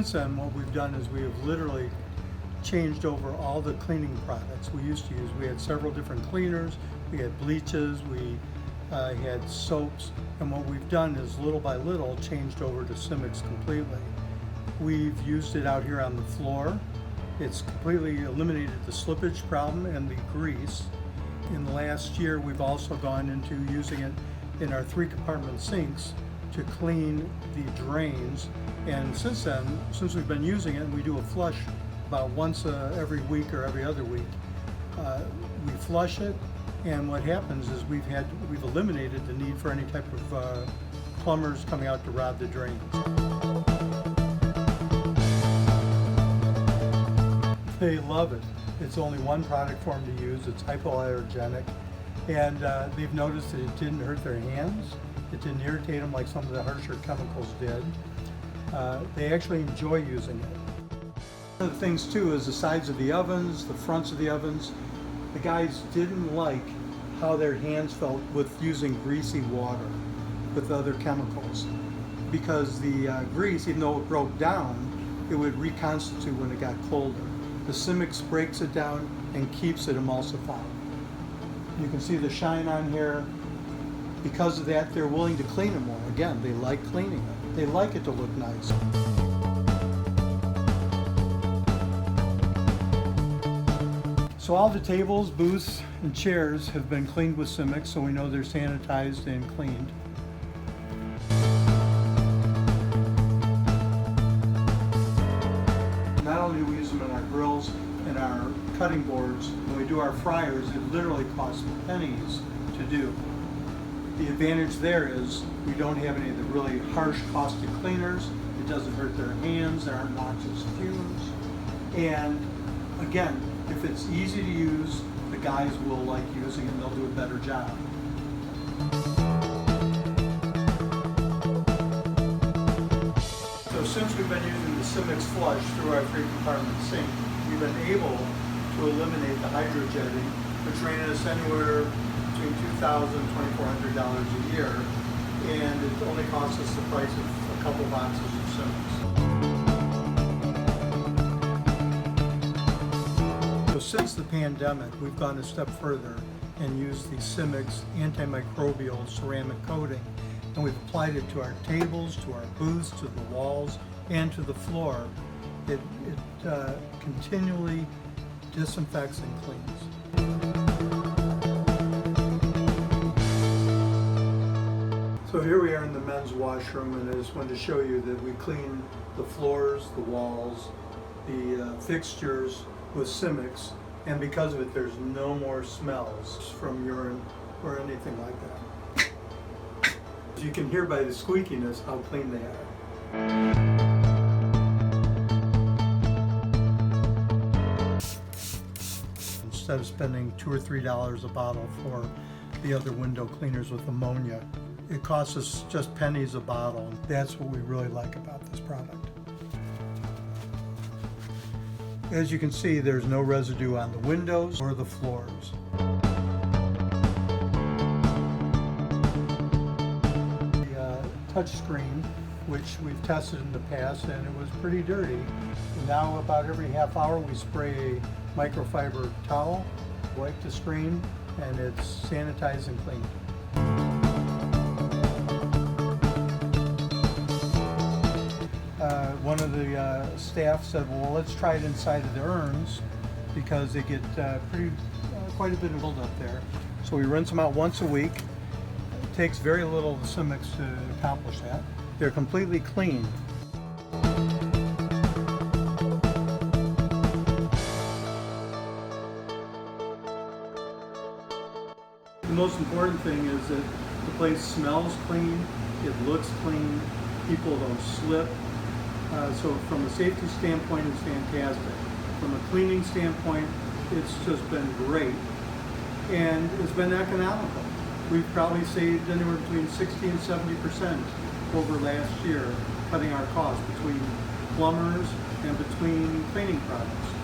since then, what we've done is we have literally changed over all the cleaning products we used to use. We had several different cleaners, we had bleaches, we had soaps, and what we've done is little by little changed over to Simix completely. We've used it out here on the floor. It's completely eliminated the slippage problem and the grease. In the last year, we've also gone into using it in our 3-compartment sinks to clean the drains. And since then, since we've been using it, we do a flush about once every week or every other week. We flush it, and what happens is we've eliminated the need for any type of plumbers coming out to rod the drains. They love it. It's only one product for them to use. It's hypoallergenic, and they've noticed that it didn't hurt their hands. It didn't irritate them like some of the harsher chemicals did. They actually enjoy using it. One of the things too is the sides of the ovens, the fronts of the ovens. The guys didn't like how their hands felt with using greasy water with other chemicals, because the grease, even though it broke down, it would reconstitute when it got colder. The Simix breaks it down and keeps it emulsified. You can see the shine on here. Because of that, they're willing to clean it more. Again, they like cleaning it. They like it to look nice. So all the tables, booths, and chairs have been cleaned with Simix, so we know they're sanitized and cleaned. Not only do we use them in our grills and our cutting boards, when we do our fryers, it literally costs pennies to do. The advantage there is we don't have any of the really harsh caustic cleaners. It doesn't hurt their hands, there aren't noxious fumes. And again, if it's easy to use, the guys will like using it and they'll do a better job. So since we've been using the Simix flush through our 3-compartment sink, we've been able to eliminate the hydrojetting, which ran us anywhere between $2,000 and $2,400 a year, and it only costs us the price of a couple boxes of Simix. So since the pandemic, we've gone a step further and used the Simix antimicrobial ceramic coating, and we've applied it to our tables, to our booths, to the walls, and to the floor. It continually disinfects and cleans. So here we are in the men's washroom, and I just wanted to show you that we clean the floors, the walls, the fixtures with Simix, and because of it there's no more smells from urine or anything like that. You can hear by the squeakiness how clean they are. Instead of spending $2 or $3 a bottle for the other window cleaners with ammonia, it costs us just pennies a bottle. That's what we really like about this product. As you can see, there's no residue on the windows or the floors. The touch screen, which we've tested in the past, and it was pretty dirty. Now about every half hour we spray a microfiber towel, wipe the screen, and it's sanitized and cleaned. One of the staff said, well, let's try it inside of the urns because they get quite a bit of buildup there. So we rinse them out once a week. It takes very little Simix to accomplish that. They're completely clean. The most important thing is that the place smells clean, it looks clean, people don't slip. So from a safety standpoint, it's fantastic. From a cleaning standpoint, it's just been great. And it's been economical. We've probably saved anywhere between 60 and 70% over last year, cutting our costs between plumbers and between cleaning products.